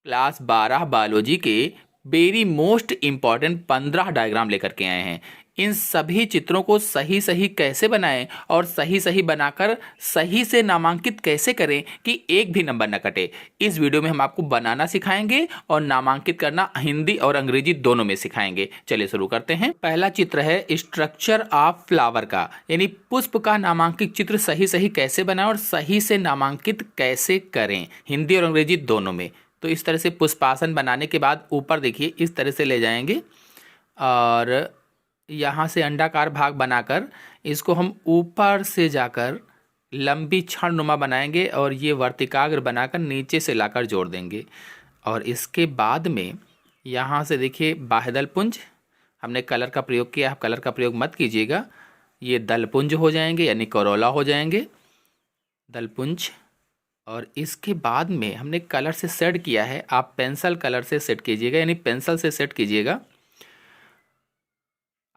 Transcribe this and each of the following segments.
Class 12 biology के very most important 15 diagram लेकर के आए हैं। इन सभी चित्रों को सही सही कैसे बनाएं और सही सही बनाकर सही से नामांकित कैसे करें कि एक भी नंबर न कटे, इस वीडियो में हम आपको बनाना सिखाएंगे और नामांकित करना हिंदी और अंग्रेजी दोनों में सिखाएंगे। चलिए शुरू करते हैं। पहला चित्र है स्ट्रक्चर ऑफ फ्लावर का, यानी पुष्प का नामांकित चित्र सही सही कैसे बनाएं और सही से नामांकित कैसे करें, हिंदी और अंग्रेजी दोनों में। तो इस तरह से पुष्पासन बनाने के बाद ऊपर देखिए इस तरह से ले जाएंगे और यहाँ से अंडाकार भाग बनाकर इसको हम ऊपर से जाकर लंबी क्षणनुमा बनाएंगे और ये वर्तिकाग्र बनाकर नीचे से लाकर जोड़ देंगे। और इसके बाद में यहाँ से देखिए बाह्यदल पुंज, हमने कलर का प्रयोग किया, आप कलर का प्रयोग मत कीजिएगा। ये दलपुंज हो जाएंगे यानी करोला हो जाएंगे, दलपुंज। और इसके बाद में हमने कलर से सेट किया है, आप पेंसिल कलर से सेट कीजिएगा, यानी पेंसिल से सेट कीजिएगा,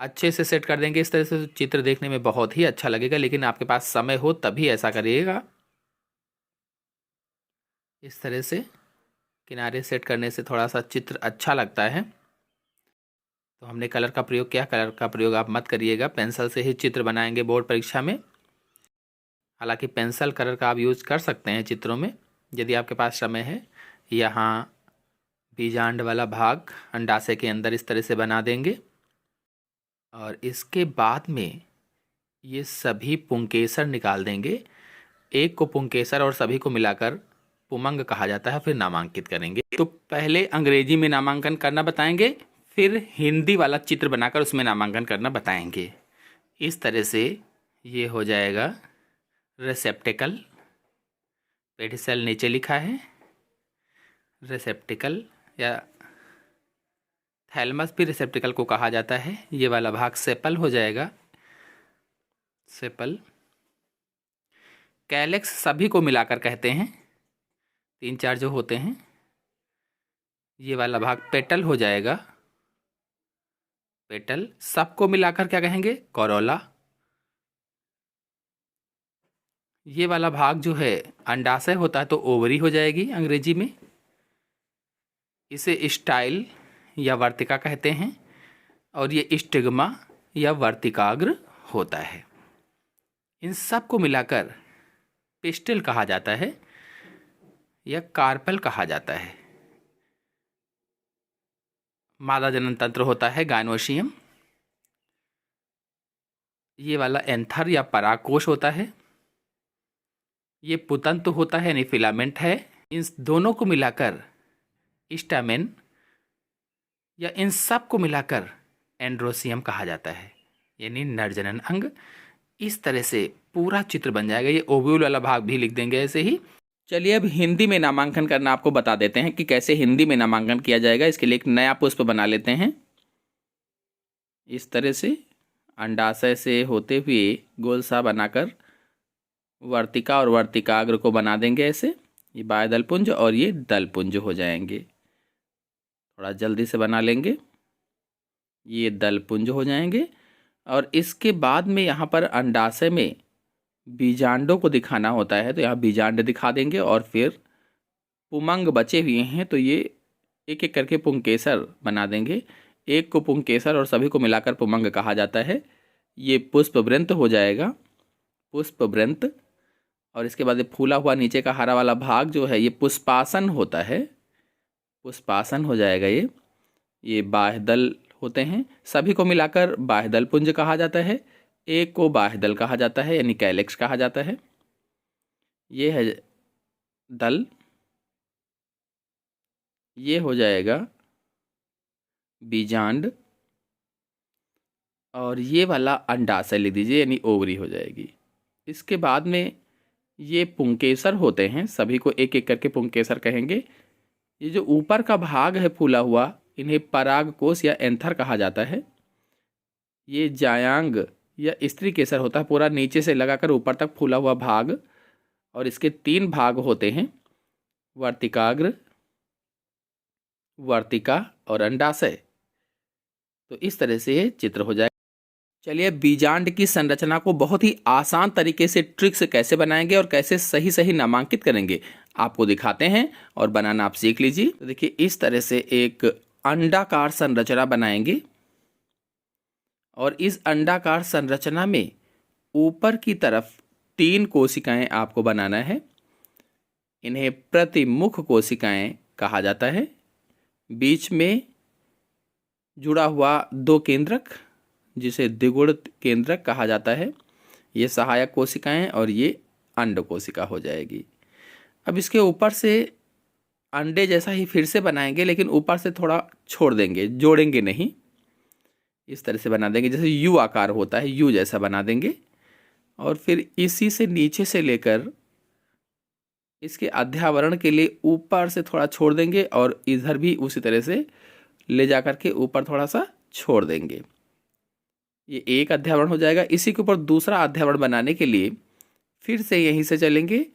अच्छे से सेट कर देंगे। इस तरह से चित्र देखने में बहुत ही अच्छा लगेगा, लेकिन आपके पास समय हो तभी ऐसा करिएगा। इस तरह से किनारे सेट करने से थोड़ा सा चित्र अच्छा लगता है। तो हमने कलर का प्रयोग किया, कलर का प्रयोग आप मत करिएगा, पेंसिल से ही चित्र बनाएंगे बोर्ड परीक्षा में। हालांकि पेंसिल कलर का आप यूज कर सकते हैं चित्रों में यदि आपके पास समय है। यहाँ बीजांड वाला भाग अंडाशय के अंदर इस तरह से बना देंगे और इसके बाद में ये सभी पुंकेसर निकाल देंगे। एक को पुंकेसर और सभी को मिलाकर पुमंग कहा जाता है। फिर नामांकित करेंगे। तो पहले अंग्रेजी में नामांकन करना बताएंगे, फिर हिंदी वाला चित्र बनाकर उसमें नामांकन करना बताएंगे। इस तरह से ये हो जाएगा रिसेप्टिकल, पेडिसल नीचे लिखा है, रिसेप्टिकल या थैलमस भी रिसेप्टिकल को कहा जाता है। ये वाला भाग सेपल हो जाएगा, सेपल। कैलेक्स सभी को मिलाकर कहते हैं, 3-4 जो होते हैं। ये वाला भाग पेटल हो जाएगा, पेटल। सबको मिलाकर क्या कहेंगे, कोरोला। ये वाला भाग जो है अंडाशय होता है तो ओवरी हो जाएगी अंग्रेजी में। इसे स्टाइल या वर्तिका कहते हैं और ये स्टिग्मा या वर्तिकाग्र होता है। इन सब को मिलाकर पिस्टिल कहा जाता है या कार्पल कहा जाता है। मादा जनन तंत्र होता है गायनोशियम। ये वाला एंथर या परागकोश होता है। ये पुतंतु होता है यानी फिलामेंट है। इन दोनों को मिलाकर स्टैमेन या इन सब को मिलाकर एंड्रोसियम कहा जाता है, यानी नरजनन अंग। इस तरह से पूरा चित्र बन जाएगा। ये ओव्यूल वाला भाग भी लिख देंगे ऐसे ही। चलिए अब हिंदी में नामांकन करना आपको बता देते हैं कि कैसे हिंदी में नामांकन किया जाएगा। इसके लिए एक नया पुष्प बना लेते हैं। इस तरह से अंडाशय से होते हुए गोल सा बनाकर वर्तिका और वर्तिकाग्र को बना देंगे ऐसे। ये बाह्यदल पुंज और ये दल पुंज हो जाएंगे। थोड़ा जल्दी से बना लेंगे। ये दल पुंज हो जाएंगे और इसके बाद में यहाँ पर अंडाशय में बीजांडों को दिखाना होता है तो यहाँ बीजांड दिखा देंगे और फिर पुमंग बचे हुए हैं तो ये एक एक करके पुंकेसर बना देंगे। एक को पुंकेसर और सभी को मिलाकर पुमंग कहा जाता है। ये पुष्पवृंत हो जाएगा, पुष्पवृंत। और इसके बाद फूला हुआ नीचे का हरा वाला भाग जो है ये पुष्पासन होता है, पुष्पासन हो जाएगा। ये बाह्यदल होते हैं, सभी को मिलाकर बाह्यदल पुंज कहा जाता है। एक को बाह्यदल कहा जाता है यानी कैलेक्स कहा जाता है। ये है दल, ये हो जाएगा बीजांड और ये वाला अंडाशय लिख दीजिए यानी ओवरी हो जाएगी। इसके बाद में ये पुंकेसर होते हैं, सभी को एक एक करके पुंकेसर कहेंगे। ये जो ऊपर का भाग है फूला हुआ इन्हें परागकोश या एंथर कहा जाता है। ये जायांग या स्त्री केसर होता है, पूरा नीचे से लगाकर ऊपर तक फूला हुआ भाग। और इसके 3 भाग होते हैं, वर्तिकाग्र, वर्तिका और अंडाशय। तो इस तरह से ये चित्र हो जाए। चलिए बीजांड की संरचना को बहुत ही आसान तरीके से ट्रिक से कैसे बनाएंगे और कैसे सही सही नामांकित करेंगे आपको दिखाते हैं, और बनाना आप सीख लीजिए। तो देखिए इस तरह से एक अंडाकार संरचना बनाएंगे, और इस अंडाकार संरचना में ऊपर की तरफ 3 कोशिकाएं आपको बनाना है। इन्हें प्रतिमुख कोशिकाएं कहा जाता है। बीच में जुड़ा हुआ 2 केंद्रक, जिसे द्विगुण केंद्रक कहा जाता है, ये सहायक कोशिकाएं, और ये अंड कोशिका हो जाएगी। अब इसके ऊपर से अंडे जैसा ही फिर से बनाएंगे, लेकिन ऊपर से थोड़ा छोड़ देंगे, जोड़ेंगे नहीं। इस तरह से बना देंगे जैसे यू आकार होता है, यू जैसा बना देंगे। और फिर इसी से नीचे से लेकर इसके अध्यावरण के लिए ऊपर से थोड़ा छोड़ देंगे, और इधर भी उसी तरह से ले जाकर के ऊपर थोड़ा सा छोड़ देंगे। ये एक अध्यावरण हो जाएगा। इसी के ऊपर दूसरा अध्यावरण बनाने के लिए फिर से यहीं से चलेंगे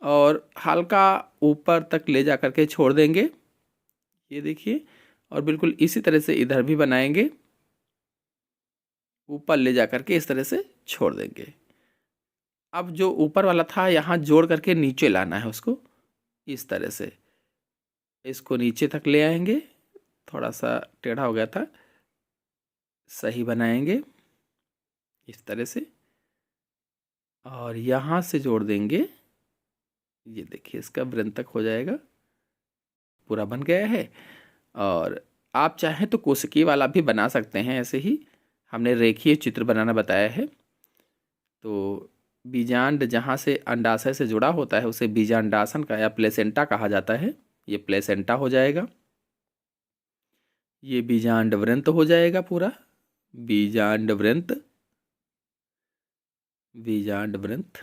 और हल्का ऊपर तक ले जाकर के छोड़ देंगे, ये देखिए। और बिल्कुल इसी तरह से इधर भी बनाएंगे, ऊपर ले जाकर के इस तरह से छोड़ देंगे। अब जो ऊपर वाला था यहाँ जोड़ करके नीचे लाना है उसको, इस तरह से इसको नीचे तक ले आएंगे। थोड़ा सा टेढ़ा हो गया था, सही बनाएंगे इस तरह से, और यहाँ से जोड़ देंगे। ये देखिए इसका वृंतक हो जाएगा, पूरा बन गया है। और आप चाहें तो कोशिकीय वाला भी बना सकते हैं, ऐसे ही हमने रेखीय चित्र बनाना बताया है। तो बीजांड जहाँ से अंडाशय से जुड़ा होता है उसे बीजांडासन का या प्लेसेंटा कहा जाता है। ये प्लेसेंटा हो जाएगा। ये बीजांड वृंत हो जाएगा पूरा, बीजांड वृंत, बीजांड वृंत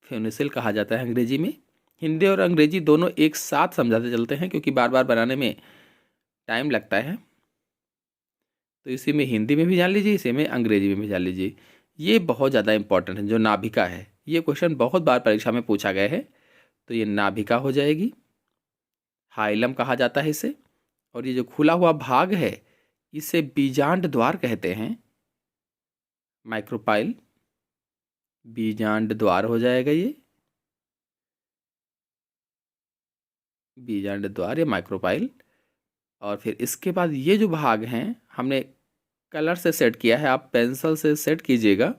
फ्यूनिसिल कहा जाता है अंग्रेजी में। हिंदी और अंग्रेजी दोनों एक साथ समझाते चलते हैं, क्योंकि बार बार बनाने में टाइम लगता है। तो इसी में हिंदी में भी जान लीजिए, इसी में अंग्रेजी में भी जान लीजिए। ये बहुत ज़्यादा इंपॉर्टेंट है, जो नाभिका है। ये क्वेश्चन बहुत बार परीक्षा में पूछा गया है। तो ये नाभिका हो जाएगी, हाइलम कहा जाता है इसे। और ये जो खुला हुआ भाग है इसे बीजांड द्वार कहते हैं, माइक्रोपाइल, बीजांड द्वार हो जाएगा ये, बीजांड द्वार या माइक्रोपाइल। और फिर इसके बाद ये जो भाग हैं हमने कलर से सेट किया है, आप पेंसिल से सेट कीजिएगा,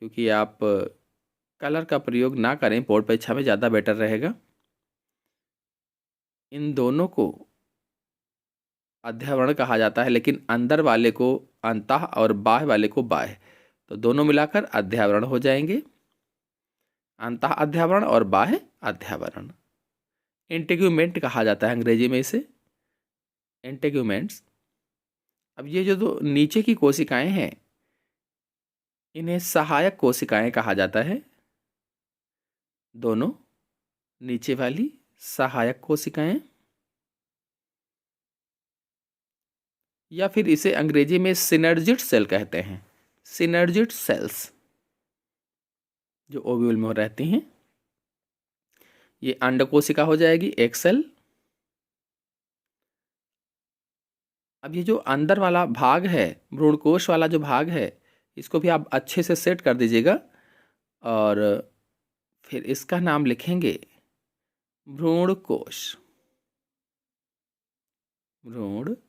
क्योंकि आप कलर का प्रयोग ना करें बोर्ड परीक्षा में, ज़्यादा बेटर रहेगा। इन दोनों को अध्यावरण कहा जाता है, लेकिन अंदर वाले को अंतः और बाह्य वाले को बाह्य, तो दोनों मिलाकर अध्यावरण हो जाएंगे। अंतः अध्यावरण और बाह्य अध्यावरण, इंटेग्यूमेंट कहा जाता है अंग्रेजी में इसे, इंटेग्यूमेंट्स। अब ये जो दो नीचे की कोशिकाएं हैं इन्हें सहायक कोशिकाएं कहा जाता है। दोनों नीचे वाली सहायक कोशिकाएं, या फिर इसे अंग्रेजी में सिनर्जिड सेल कहते हैं, सिनर्जिड सेल्स, जो ओव्यूल में रहती हैं। ये अंड कोशिका हो जाएगी, एक सेल। अब ये जो अंदर वाला भाग है, भ्रूणकोश वाला जो भाग है, इसको भी आप अच्छे से सेट कर दीजिएगा। और फिर इसका नाम लिखेंगे भ्रूणकोश, भ्रूणकोश,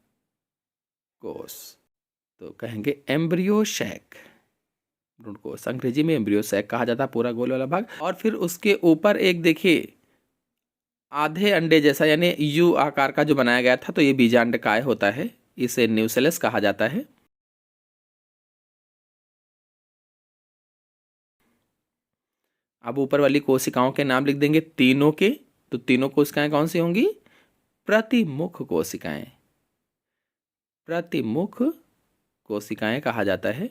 तो कहेंगे एम्ब्रियो सैक। भ्रूणकोश अंग्रेजी में एम्ब्रियो सैक कहा जाता है, पूरा गोल वाला भाग। और फिर उसके ऊपर एक देखिए आधे अंडे जैसा, यानी यू आकार का जो बनाया गया था, तो ये बीजांडकाय होता है, इसे न्यूसेलस कहा जाता है। अब ऊपर वाली कोशिकाओं के नाम लिख देंगे तीनों के। तो तीनों कोशिकाएं कौन सी होंगी? प्रतिमुख कोशिकाएं, प्रतिमुख कोशिकाएं कहा जाता है।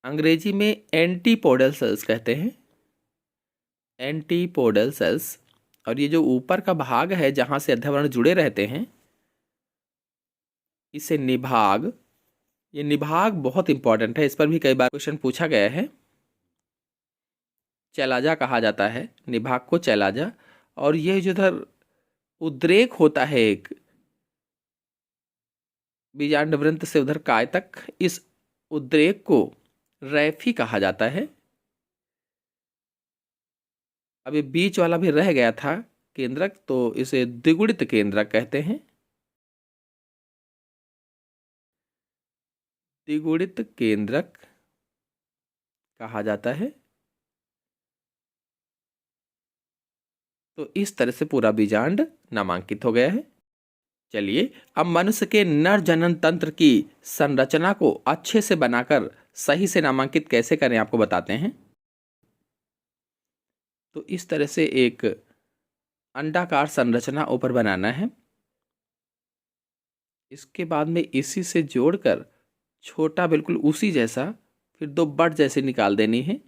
अंग्रेजी में एंटीपोडल सेल्स कहते हैं, एंटीपोडल सेल्स। और ये जो ऊपर का भाग है जहां से अध्यावरण जुड़े रहते हैं, इसे निभाग, ये निभाग बहुत इंपॉर्टेंट है, इस पर भी कई बार क्वेश्चन पूछा गया है। चैलाजा कहा जाता है निभाग को, चैलाजा। और ये जो इधर उद्रेक होता है एक, बीजांड वृंत से उधर काय तक, इस उद्रेक को रैफी कहा जाता है। अब ये बीच वाला भी रह गया था केंद्रक, तो इसे द्विगुणित केंद्रक कहते हैं। द्विगुणित केंद्रक कहा जाता है। तो इस तरह से पूरा बीजांड नामांकित हो गया है। चलिए अब मनुष्य के नर जनन तंत्र की संरचना को अच्छे से बनाकर सही से नामांकित कैसे करें आपको बताते हैं। तो इस तरह से एक अंडाकार संरचना ऊपर बनाना है। इसके बाद में इसी से जोड़कर छोटा बिल्कुल उसी जैसा फिर दो बट जैसे निकाल देनी है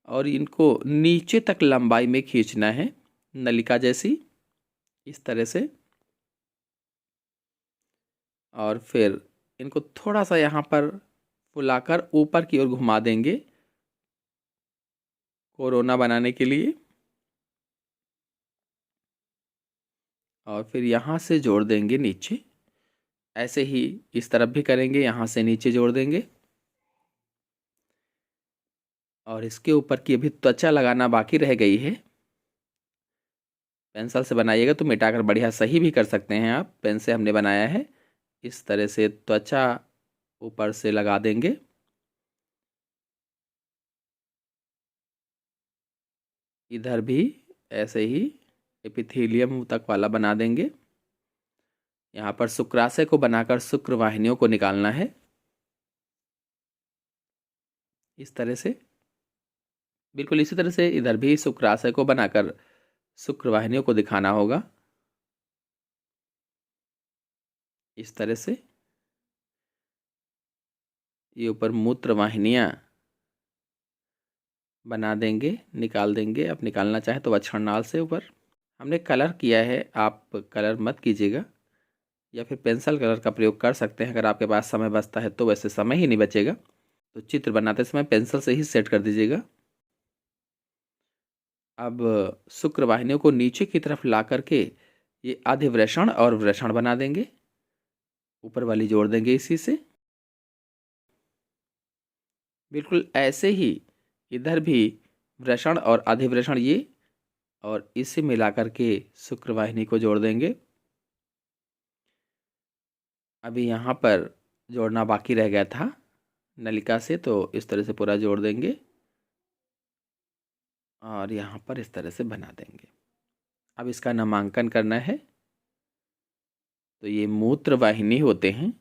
और इनको नीचे तक लंबाई में खींचना है, नलिका जैसी, इस तरह से। और फिर इनको थोड़ा सा यहाँ पर फुलाकर ऊपर की ओर घुमा देंगे कोरोना बनाने के लिए। और फिर यहाँ से जोड़ देंगे नीचे, ऐसे ही इस तरफ भी करेंगे, यहाँ से नीचे जोड़ देंगे। और इसके ऊपर की अभी त्वचा लगाना बाकी रह गई है। पेंसिल से बनाइएगा तो मिटाकर बढ़िया सही भी कर सकते हैं आप। पेन से हमने बनाया है। इस तरह से त्वचा ऊपर से लगा देंगे। इधर भी ऐसे ही एपिथेलियम तक वाला बना देंगे। यहाँ पर शुक्राशय को बनाकर शुक्रवाहिनियों को निकालना है, इस तरह से। बिल्कुल इसी तरह से इधर भी शुक्राशय को बनाकर शुक्रवाहिनियों को दिखाना होगा, इस तरह से। ये ऊपर मूत्र वाहिनियाँ बना देंगे, निकाल देंगे। आप निकालना चाहें तो वक्षणनाल से ऊपर। हमने कलर किया है, आप कलर मत कीजिएगा, या फिर पेंसिल कलर का प्रयोग कर सकते हैं अगर आपके पास समय बचता है तो। वैसे समय ही नहीं बचेगा तो चित्र बनाते समय पेंसिल से ही सेट कर दीजिएगा। अब शुक्रवाहिनियों को नीचे की तरफ ला करके ये अधिवृषण और वृषण बना देंगे, ऊपर वाली जोड़ देंगे इसी से। बिल्कुल ऐसे ही इधर भी वृषण और अधिवृषण ये, और इसे मिलाकर के शुक्रवाहिनी को जोड़ देंगे। अभी यहाँ पर जोड़ना बाकी रह गया था नलिका से, तो इस तरह से पूरा जोड़ देंगे और यहाँ पर इस तरह से बना देंगे। अब इसका नामांकन करना है। तो ये मूत्र वाहिनी होते हैं,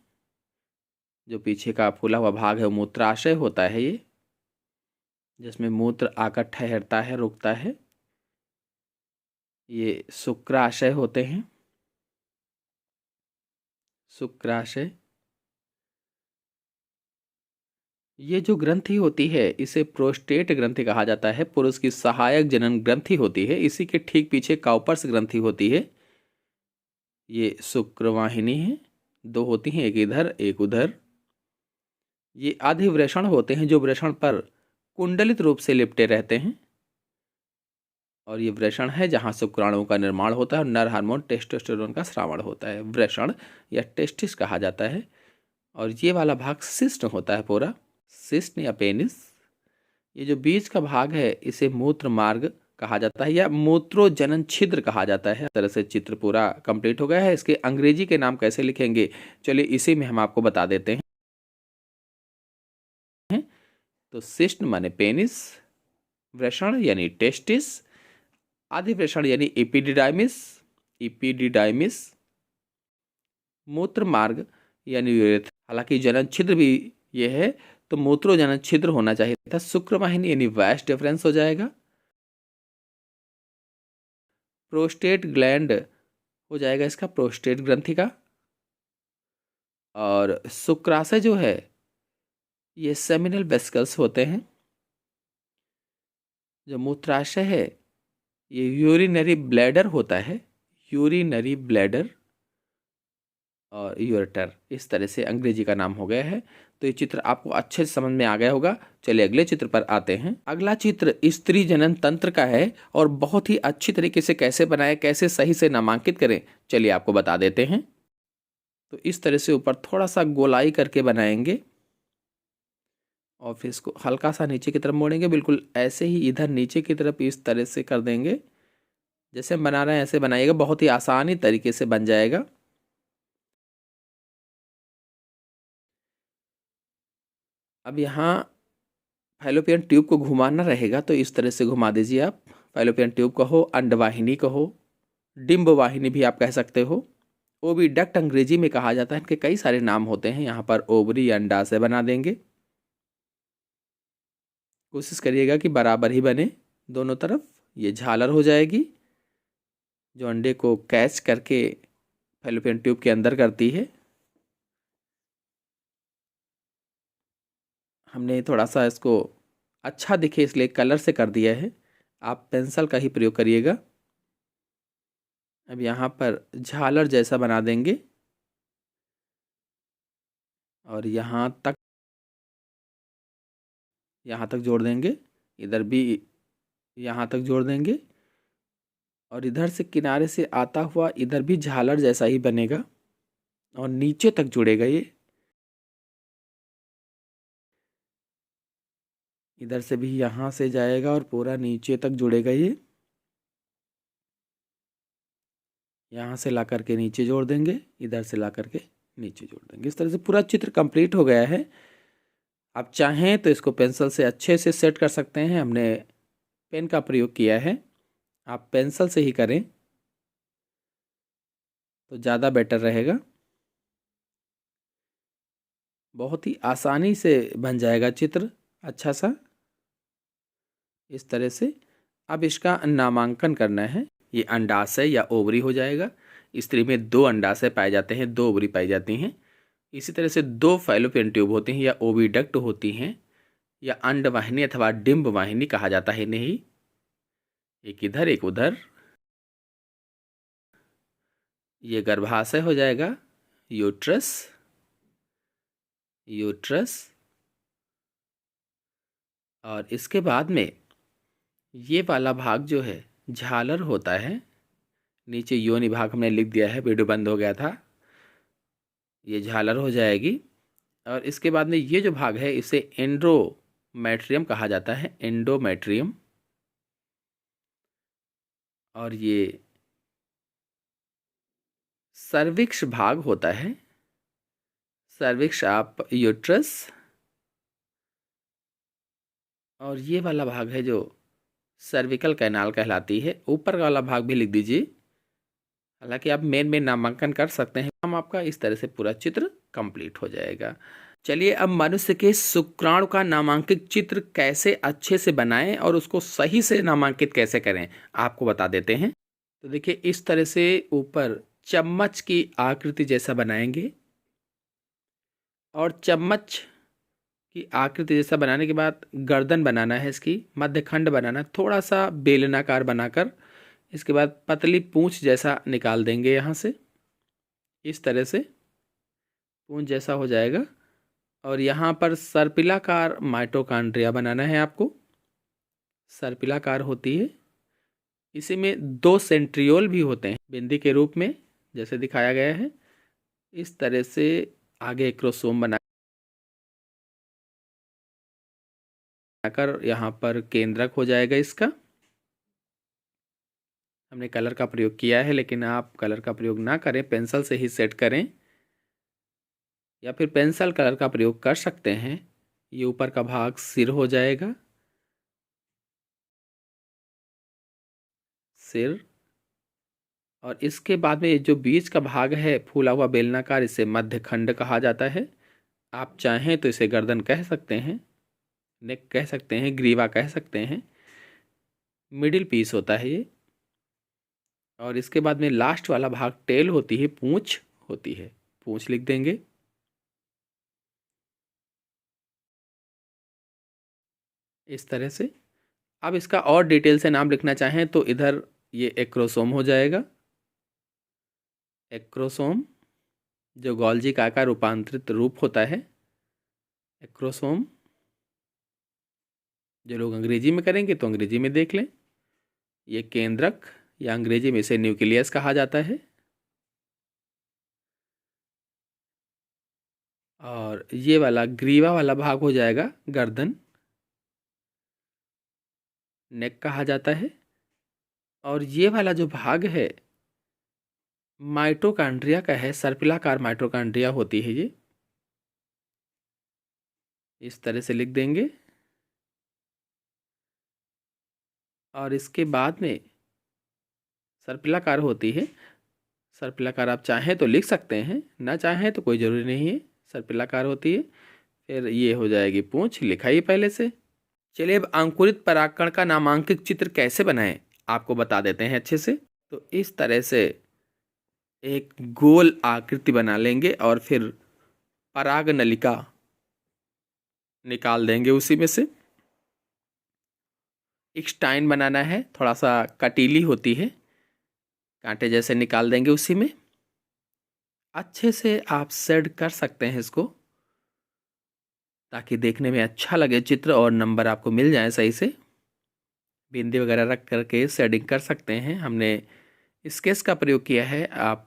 जो पीछे का फूला हुआ भाग है वो मूत्राशय होता है, ये जिसमें मूत्र आकर ठहरता है, रुकता है। ये शुक्राशय होते हैं, शुक्राशय। ये जो ग्रंथि होती है इसे प्रोस्टेट ग्रंथि कहा जाता है। पुरुष की सहायक जनन ग्रंथि होती है। इसी के ठीक पीछे काउपर्स ग्रंथि होती है। ये शुक्रवाहिनी है, दो होती हैं, एक इधर एक उधर। ये अधिवृषण होते हैं जो वृषण पर कुंडलित रूप से लिपटे रहते हैं। और ये वृषण है जहाँ शुक्राणुओं का निर्माण होता है और नर हार्मोन टेस्टोस्टेरोन का स्रावण होता है। वृषण या टेस्टिस कहा जाता है। और ये वाला भाग सिस्ट होता है पूरा, सिस्ट या पेनिस। ये जो बीच का भाग है इसे मूत्र मार्ग कहा जाता है या मूत्रोजनन छिद्र कहा जाता है। इस तरह से चित्र पूरा कंप्लीट हो गया है। इसके अंग्रेजी के नाम कैसे लिखेंगे, चलिए इसी में हम आपको बता देते हैं। तो सिस्ट माने पेनिस, वृषण यानी टेस्टिस, अधिवृषण यानी एपिडिडाइमिस, एपिडिडाइमिस, मूत्र मार्ग यानी यूरेथ्रा। हालांकि जनन छिद्र भी ये है तो मूत्रोजनन छिद्र होना चाहिए था। शुक्रवाहिनी यानी वाइस डिफरेंस हो जाएगा। प्रोस्टेट ग्लैंड हो जाएगा इसका, प्रोस्टेट ग्रंथि का। और शुक्राशय जो है ये सेमिनल वेसिकल्स होते हैं। जो मूत्राशय है ये यूरिनरी ब्लैडर होता है, यूरिनरी ब्लैडर और यूरेटर, इस तरह से अंग्रेजी का नाम हो गया है। तो ये चित्र आपको अच्छे से समझ में आ गया होगा। चलिए अगले चित्र पर आते हैं। अगला चित्र स्त्री जनन तंत्र का है और बहुत ही अच्छी तरीके से कैसे बनाए, कैसे सही से नामांकित करें, चलिए आपको बता देते हैं। तो इस तरह से ऊपर थोड़ा सा गोलाई करके बनाएंगे और फिर इसको हल्का सा नीचे की तरफ मोड़ेंगे। बिल्कुल ऐसे ही इधर नीचे की तरफ इस तरह से कर देंगे, जैसे हम बना रहे हैं ऐसे बनाइएगा, बहुत ही आसानी तरीके से बन जाएगा। अब यहाँ फैलोपियन ट्यूब को घुमाना रहेगा, तो इस तरह से घुमा दीजिए आप। फैलोपियन ट्यूब कहो, अंडवाहिनी कहो, डिम्ब वाहिनी भी आप कह सकते हो। ओविडक्ट अंग्रेजी में कहा जाता है, इनके कई सारे नाम होते हैं। यहाँ पर ओवरी अंडाशय बना देंगे। कोशिश करिएगा कि बराबर ही बने दोनों तरफ। ये झालर हो जाएगी जो अंडे को कैच करके फैलोपियन ट्यूब के अंदर करती है। हमने थोड़ा सा इसको अच्छा दिखे इसलिए कलर से कर दिया है, आप पेंसिल का ही प्रयोग करिएगा। अब यहाँ पर झालर जैसा बना देंगे और यहाँ तक जोड़ देंगे, इधर भी यहाँ तक जोड़ देंगे और इधर से किनारे से आता हुआ इधर भी झालर जैसा ही बनेगा और नीचे तक जुड़ेगा। ये इधर से भी यहाँ से जाएगा और पूरा नीचे तक जुड़ेगा। ये यहाँ से ला करके नीचे जोड़ देंगे, इधर से ला करके नीचे जोड़ देंगे। इस तरह से पूरा चित्र कंप्लीट हो गया है। आप चाहें तो इसको पेंसिल से अच्छे से सेट कर सकते हैं। हमने पेन का प्रयोग किया है, आप पेंसिल से ही करें तो ज़्यादा बेटर रहेगा। बहुत ही आसानी से बन जाएगा चित्र अच्छा सा इस तरह से। अब इसका नामांकन करना है। ये अंडाशय या ओवरी हो जाएगा। स्त्री में 2 अंडाशय पाए जाते हैं, 2 ओवरी पाई जाती हैं। इसी तरह से 2 फैलोपियन ट्यूब होते हैं या ओविडक्ट होती हैं या अंडवाहिनी अथवा डिम्ब वाहिनी कहा जाता है इन्हें ही। एक इधर एक उधर। ये गर्भाशय हो जाएगा, यूट्रस। और इसके बाद में ये वाला भाग जो है झालर होता है। नीचे योनि भाग हमने लिख दिया है, वीडियो बंद हो गया था। ये झालर हो जाएगी और इसके बाद में ये जो भाग है इसे एंडोमेट्रियम कहा जाता है, एंडोमेट्रियम। और ये सर्विक्स भाग होता है, सर्विक्स ऑफ यूट्रस। और ये वाला भाग है जो सर्विकल कैनाल कहलाती है। ऊपर वाला भाग भी लिख दीजिए, हालांकि आप मेन नामांकन कर सकते हैं। हम आपका इस तरह से पूरा चित्र कंप्लीट हो जाएगा। चलिए अब मनुष्य के शुक्राणु का नामांकित चित्र कैसे अच्छे से बनाएं और उसको सही से नामांकित कैसे करें आपको बता देते हैं। तो देखिए इस तरह से ऊपर चम्मच की आकृति जैसा बनाएंगे और चम्मच की आकृति जैसा बनाने के बाद गर्दन बनाना है, इसकी मध्यखंड बनाना, थोड़ा सा बेलनाकार बनाकर इसके बाद पतली पूंछ जैसा निकाल देंगे। यहाँ से इस तरह से पूंछ जैसा हो जाएगा और यहाँ पर सर्पिलाकार माइटोकॉन्ड्रिया बनाना है आपको। सर्पिलाकार होती है, इसी में 2 सेंट्रियोल भी होते हैं बिंदी के रूप में जैसे दिखाया गया है। इस तरह से आगे एक क्रोमोसोम बनाकर यहाँ पर केंद्रक हो जाएगा इसका। हमने कलर का प्रयोग किया है, लेकिन आप कलर का प्रयोग ना करें, पेंसिल से ही सेट करें या फिर पेंसिल कलर का प्रयोग कर सकते हैं। ये ऊपर का भाग सिर हो जाएगा, सिर। और इसके बाद में जो बीच का भाग है फूला हुआ बेलनाकार, इसे मध्यखंड कहा जाता है। आप चाहें तो इसे गर्दन कह सकते हैं, नेक कह सकते हैं, ग्रीवा कह सकते हैं। मिडिल पीस होता है ये। और इसके बाद में लास्ट वाला भाग टेल होती है, पूंछ होती है, पूंछ लिख देंगे। इस तरह से अब इसका और डिटेल से नाम लिखना चाहें तो इधर ये एक्रोसोम हो जाएगा। एक्रोसोम जो गोल्जी का रूपांतरित रूप होता है, एक्रोसोम। जो लोग अंग्रेजी में करेंगे तो अंग्रेजी में देख लें। ये केंद्रक या अंग्रेजी में इसे न्यूक्लियस कहा जाता है। और ये वाला ग्रीवा वाला भाग हो जाएगा गर्दन, नेक कहा जाता है। और ये वाला जो भाग है माइटोकॉन्ड्रिया का है, सर्पिलाकार माइटोकॉन्ड्रिया होती है ये, इस तरह से लिख देंगे। और इसके बाद में सर्पिलाकार होती है। सर्पिलाकार आप चाहें तो लिख सकते हैं, ना चाहें तो कोई ज़रूरी नहीं है, सर्पिलाकार होती है। फिर ये हो जाएगी पूंछ, लिखा ही पहले से। चलिए अब अंकुरित परागकण का नामांकित चित्र कैसे बनाएं आपको बता देते हैं अच्छे से। तो इस तरह से एक गोल आकृति बना लेंगे और फिर पराग नलिका निकाल देंगे उसी में से। एक स्टाइन बनाना है, थोड़ा सा कटीली होती है, कांटे जैसे निकाल देंगे उसी में। अच्छे से आप सेट कर सकते हैं इसको, ताकि देखने में अच्छा लगे चित्र और नंबर आपको मिल जाए सही से। बिंदी वगैरह रख करके शेडिंग कर सकते हैं। हमने स्केच का प्रयोग किया है, आप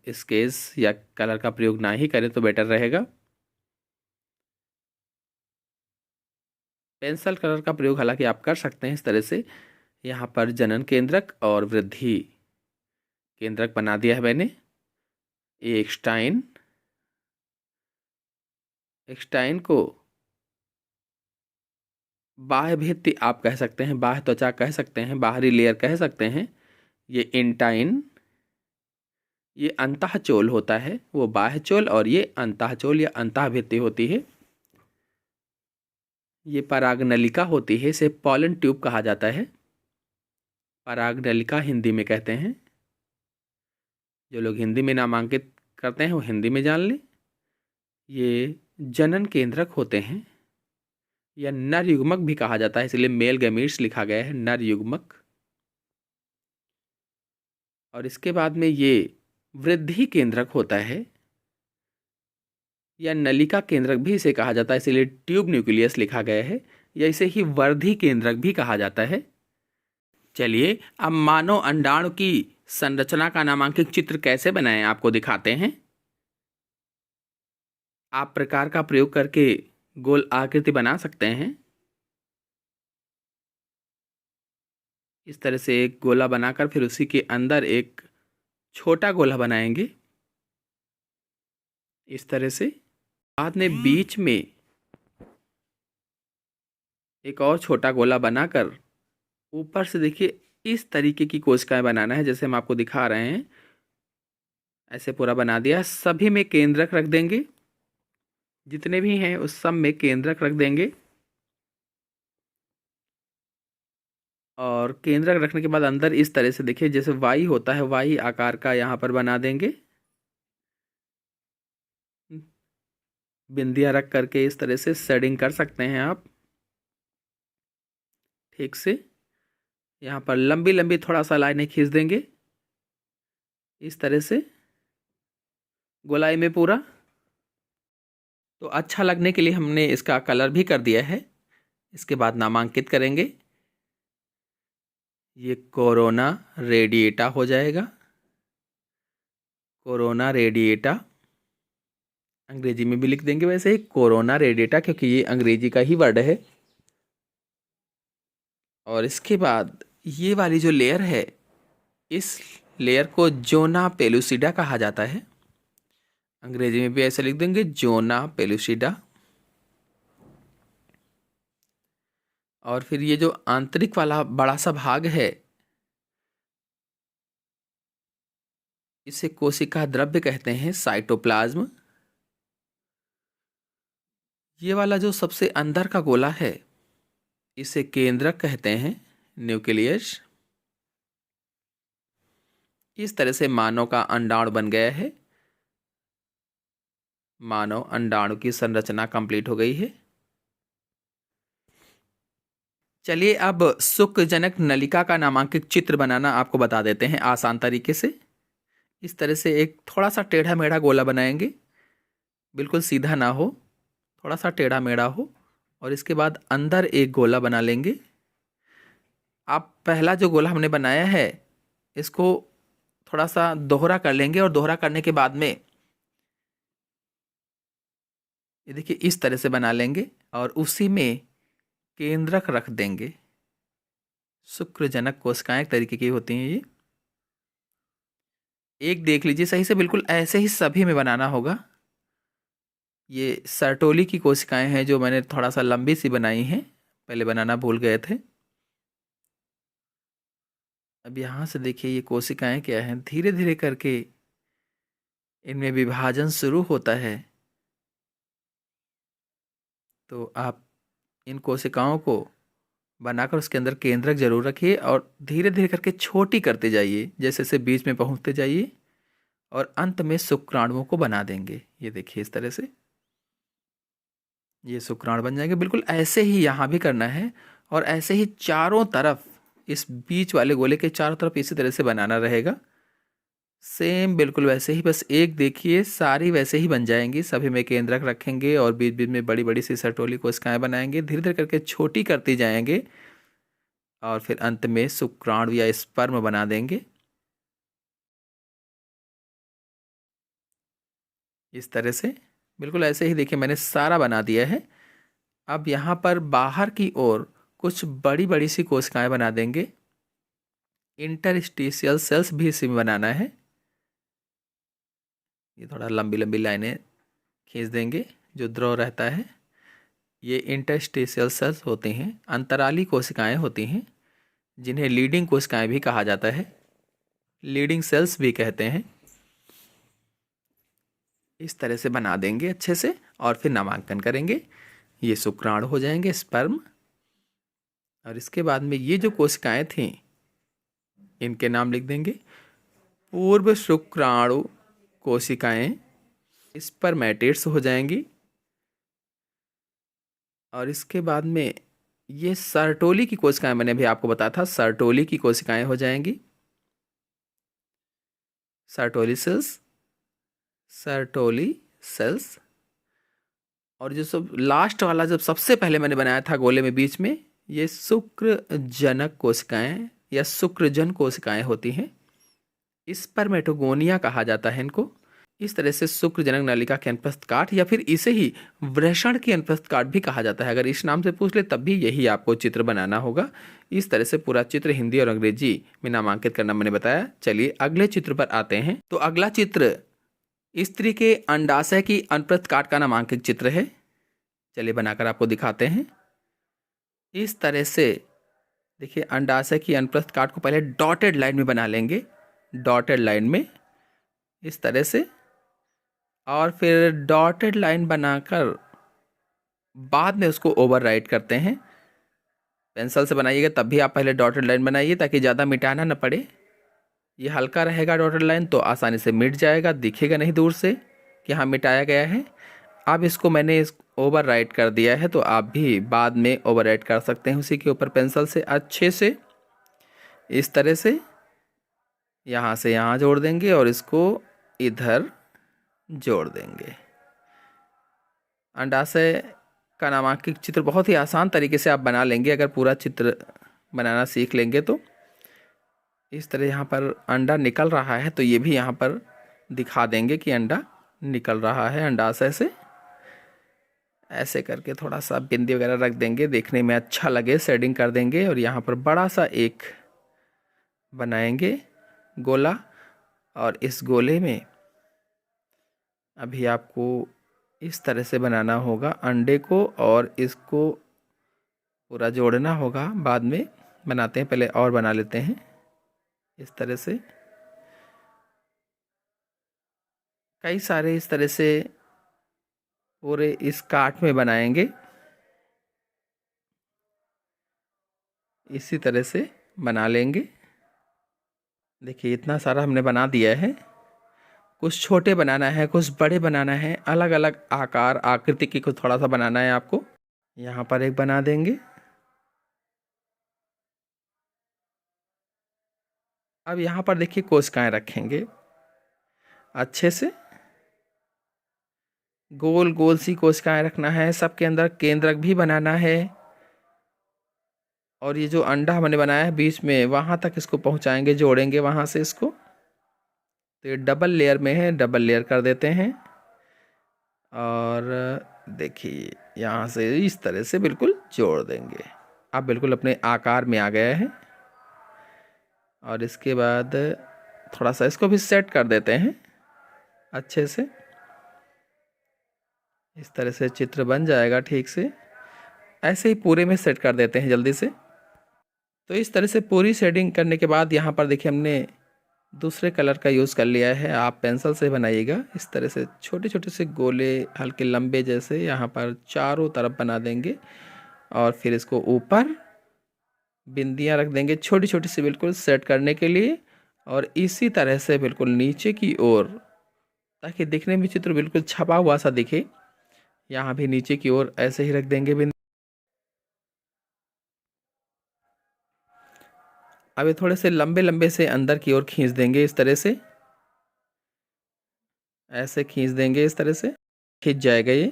स्केच या कलर का प्रयोग ना ही करें तो बेटर रहेगा। पेंसिल कलर का प्रयोग हालांकि आप कर सकते हैं इस तरह से। यहाँ पर जनन केंद्रक और वृद्धि केंद्रक बना दिया है मैंने। एक स्टाइन को बाह्य भित्ति आप कह सकते हैं, बाह्य त्वचा कह सकते हैं, बाहरी लेयर कह सकते हैं। ये इंटाइन, ये अंतःचोल होता है, वो बाह्यचोल, और ये अंतःचोल या अंतःभित्ति होती है। ये परागनलिका होती है, इसे पॉलन ट्यूब कहा जाता है। परागनलिका हिंदी में कहते हैं। जो लोग हिंदी में नामांकित करते हैं वो हिंदी में जान लें। ये जनन केंद्रक होते हैं, या नर युग्मक भी कहा जाता है, इसलिए मेल गैमीट्स लिखा गया है, नर युग्मक। और इसके बाद में ये वृद्धि केंद्रक होता है, या नलिका केंद्रक भी इसे कहा जाता है, इसलिए ट्यूब न्यूक्लियस लिखा गया है, या इसे ही वर्धि केंद्रक भी कहा जाता है। चलिए अब मानव अंडाणु की संरचना का नामांकित चित्र कैसे बनाएं आपको दिखाते हैं। आप प्रकार का प्रयोग करके गोल आकृति बना सकते हैं। इस तरह से एक गोला बनाकर फिर उसी के अंदर एक छोटा गोला बनाएंगे इस तरह से। बाद में बीच में एक और छोटा गोला बनाकर ऊपर से देखिए इस तरीके की कोशिकाएं बनाना है, जैसे हम आपको दिखा रहे हैं। ऐसे पूरा बना दिया। सभी में केंद्रक रख देंगे, जितने भी हैं उस सब में केंद्रक रख देंगे। और केंद्रक रखने के बाद अंदर इस तरह से देखिए जैसे वाई होता है, वाई आकार का यहाँ पर बना देंगे। बिंदियां रख करके इस तरह से शेडिंग कर सकते हैं आप ठीक से। यहाँ पर लंबी लंबी थोड़ा सा लाइनें खींच देंगे इस तरह से गोलाई में पूरा। तो अच्छा लगने के लिए हमने इसका कलर भी कर दिया है। इसके बाद नामांकित करेंगे। ये कोरोना रेडिएटा हो जाएगा, कोरोना रेडिएटा। अंग्रेजी में भी लिख देंगे वैसे ही कोरोना रेडिएटा, क्योंकि ये अंग्रेजी का ही वर्ड है। और इसके बाद ये वाली जो लेयर है, इस लेयर को जोना पेलुसिडा कहा जाता है। अंग्रेजी में भी ऐसे लिख देंगे जोना पेलुसिडा। और फिर ये जो आंतरिक वाला बड़ा सा भाग है, इसे कोशिका द्रव्य कहते हैं, साइटोप्लाज्म। ये वाला जो सबसे अंदर का गोला है, इसे केंद्रक कहते हैं, न्यूक्लियस। इस तरह से मानव का अंडाणु बन गया है। मानव अंडाणु की संरचना कंप्लीट हो गई है। चलिए अब शुक्रजनक नलिका का नामांकित चित्र बनाना आपको बता देते हैं आसान तरीके से। इस तरह से एक थोड़ा सा टेढ़ा मेढ़ा गोला बनाएंगे, बिल्कुल सीधा ना हो, थोड़ा सा टेढ़ा मेढ़ा हो। और इसके बाद अंदर एक गोला बना लेंगे। आप पहला जो गोला हमने बनाया है इसको थोड़ा सा दोहरा कर लेंगे, और दोहरा करने के बाद में ये देखिए इस तरह से बना लेंगे और उसी में केंद्रक रख देंगे। शुक्रजनक कोशिकाएं एक तरीके की होती हैं ये। एक देख लीजिए सही से, बिल्कुल ऐसे ही सभी में बनाना होगा। ये सर्टोली की कोशिकाएं हैं जो मैंने थोड़ा सा लंबी सी बनाई हैं, पहले बनाना भूल गए थे। अब यहाँ से देखिए ये कोशिकाएं क्या हैं, धीरे धीरे करके इनमें विभाजन शुरू होता है। तो आप इन कोशिकाओं को बनाकर उसके अंदर केंद्रक जरूर रखिए और धीरे धीरे करके छोटी करते जाइए, जैसे जैसे बीच में पहुंचते जाइए और अंत में शुक्राणुओं को बना देंगे। ये देखिए इस तरह से ये शुक्राणु बन जाएंगे। बिल्कुल ऐसे ही यहाँ भी करना है और ऐसे ही चारों तरफ, इस बीच वाले गोले के चारों तरफ इसी तरह से बनाना रहेगा। सेम बिल्कुल वैसे ही, बस एक देखिए सारी वैसे ही बन जाएंगी। सभी में केंद्रक रखेंगे और बीच बीच में बड़ी बड़ी सी सर्टोली कोशिकाएं बनाएंगे, धीरे धीरे करके छोटी करती जाएंगे और फिर अंत में शुक्राणु या स्पर्म बना देंगे। इस तरह से बिल्कुल ऐसे ही देखिए मैंने सारा बना दिया है। अब यहाँ पर बाहर की ओर कुछ बड़ी बड़ी सी कोशिकाएं बना देंगे। इंटरस्टिशियल सेल्स भी इसी में बनाना है। ये थोड़ा लंबी लंबी लाइनें खींच देंगे, जो द्रव रहता है। ये इंटरस्टिशियल सेल्स होते हैं, अंतराली कोशिकाएं होती हैं, जिन्हें लीडिंग कोशिकाएं भी कहा जाता है, लीडिंग सेल्स भी कहते हैं। इस तरह से बना देंगे अच्छे से और फिर नामांकन करेंगे। ये शुक्राणु हो जाएंगे, स्पर्म। और इसके बाद में ये जो कोशिकाएं थीं इनके नाम लिख देंगे। पूर्व शुक्राणु कोशिकाएं स्पर्मेटिड्स हो जाएंगी। और इसके बाद में ये सर्टोली की कोशिकाएं, मैंने अभी आपको बताया था, सर्टोली की कोशिकाएं हो जाएंगी, सर्टोली सेल्स, सर्टोली सेल्स। और जो सब लास्ट वाला, जब सबसे पहले मैंने बनाया था गोले में बीच में, ये शुक्रजनक कोशिकाएं या शुक्रजन कोशिकाएं होती हैं। स्पर्मेटोगोनिया कहा जाता है इनको। इस तरह से शुक्रजनक नलिका के अनुप्रस्थ काट या फिर इसे ही वृषण के अनुप्रस्थ काट भी कहा जाता है। अगर इस नाम से पूछ ले तब भी यही आपको चित्र बनाना होगा। इस तरह से पूरा चित्र हिंदी और अंग्रेजी में नामांकित करना मैंने बताया। चलिए अगले चित्र पर आते हैं। तो अगला चित्र स्त्री के अंडाशय की अनुप्रस्थ काट का नामांकित चित्र है। चलिए बनाकर आपको दिखाते हैं। इस तरह से देखिए अंडाशय की अनुप्रस्थ काट को पहले डॉटेड लाइन में बना लेंगे, डॉटेड लाइन में इस तरह से, और फिर डॉटेड लाइन बनाकर बाद में उसको ओवरराइट करते हैं। पेंसिल से बनाइएगा तब भी आप पहले डॉटेड लाइन बनाइए ताकि ज़्यादा मिटाना न पड़े। ये हल्का रहेगा डॉटेड लाइन तो आसानी से मिट जाएगा, दिखेगा नहीं दूर से कि हाँ मिटाया गया है। अब इसको मैंने ओवरराइट कर दिया है तो आप भी बाद में ओवरराइट कर सकते हैं उसी के ऊपर पेंसिल से अच्छे से। इस तरह से यहाँ से यहाँ जोड़ देंगे और इसको इधर जोड़ देंगे। अंडाशय का नामांकित चित्र बहुत ही आसान तरीके से आप बना लेंगे अगर पूरा चित्र बनाना सीख लेंगे तो। इस तरह यहाँ पर अंडा निकल रहा है तो ये भी यहाँ पर दिखा देंगे कि अंडा निकल रहा है अंडाशय से। ऐसे करके थोड़ा सा बिंदी वगैरह रख देंगे, देखने में अच्छा लगे, शेडिंग कर देंगे। और यहाँ पर बड़ा सा एक बनाएंगे गोला और इस गोले में अभी आपको इस तरह से बनाना होगा अंडे को और इसको पूरा जोड़ना होगा। बाद में बनाते हैं, पहले और बना लेते हैं इस तरह से। कई सारे इस तरह से पूरे इस काट में बनाएंगे, इसी तरह से बना लेंगे। देखिए इतना सारा हमने बना दिया है। कुछ छोटे बनाना है, कुछ बड़े बनाना है, अलग अलग आकार आकृति की कुछ थोड़ा सा बनाना है आपको। यहाँ पर एक बना देंगे। अब यहाँ पर देखिए कोशिकाएं रखेंगे अच्छे से, गोल गोल सी कोशिकाएं रखना है। सबके अंदर केंद्रक भी बनाना है और ये जो अंडा हमने बनाया है बीच में वहाँ तक इसको पहुँचाएंगे, जोड़ेंगे वहाँ से इसको। तो ये डबल लेयर में है, डबल लेयर कर देते हैं और देखिए यहाँ से इस तरह से बिल्कुल जोड़ देंगे। आप बिल्कुल अपने आकार में आ गए हैं। और इसके बाद थोड़ा सा इसको भी सेट कर देते हैं अच्छे से। इस तरह से चित्र बन जाएगा ठीक से। ऐसे ही पूरे में सेट कर देते हैं जल्दी से। तो इस तरह से पूरी शेडिंग करने के बाद यहाँ पर देखिए हमने दूसरे कलर का यूज़ कर लिया है। आप पेंसिल से बनाइएगा। इस तरह से छोटे छोटे से गोले हल्के लंबे जैसे यहाँ पर चारों तरफ बना देंगे। और फिर इसको ऊपर बिंदियाँ रख देंगे छोटी छोटी सी बिल्कुल सेट करने के लिए। और इसी तरह से बिल्कुल नीचे की ओर, ताकि दिखने में चित्र बिल्कुल छपा हुआ सा दिखे, यहाँ भी नीचे की ओर ऐसे ही रख देंगे बिंदी। अब ये थोड़े से लंबे लंबे से अंदर की ओर खींच देंगे इस तरह से। ऐसे खींच देंगे इस तरह से, खींच जाएगा ये।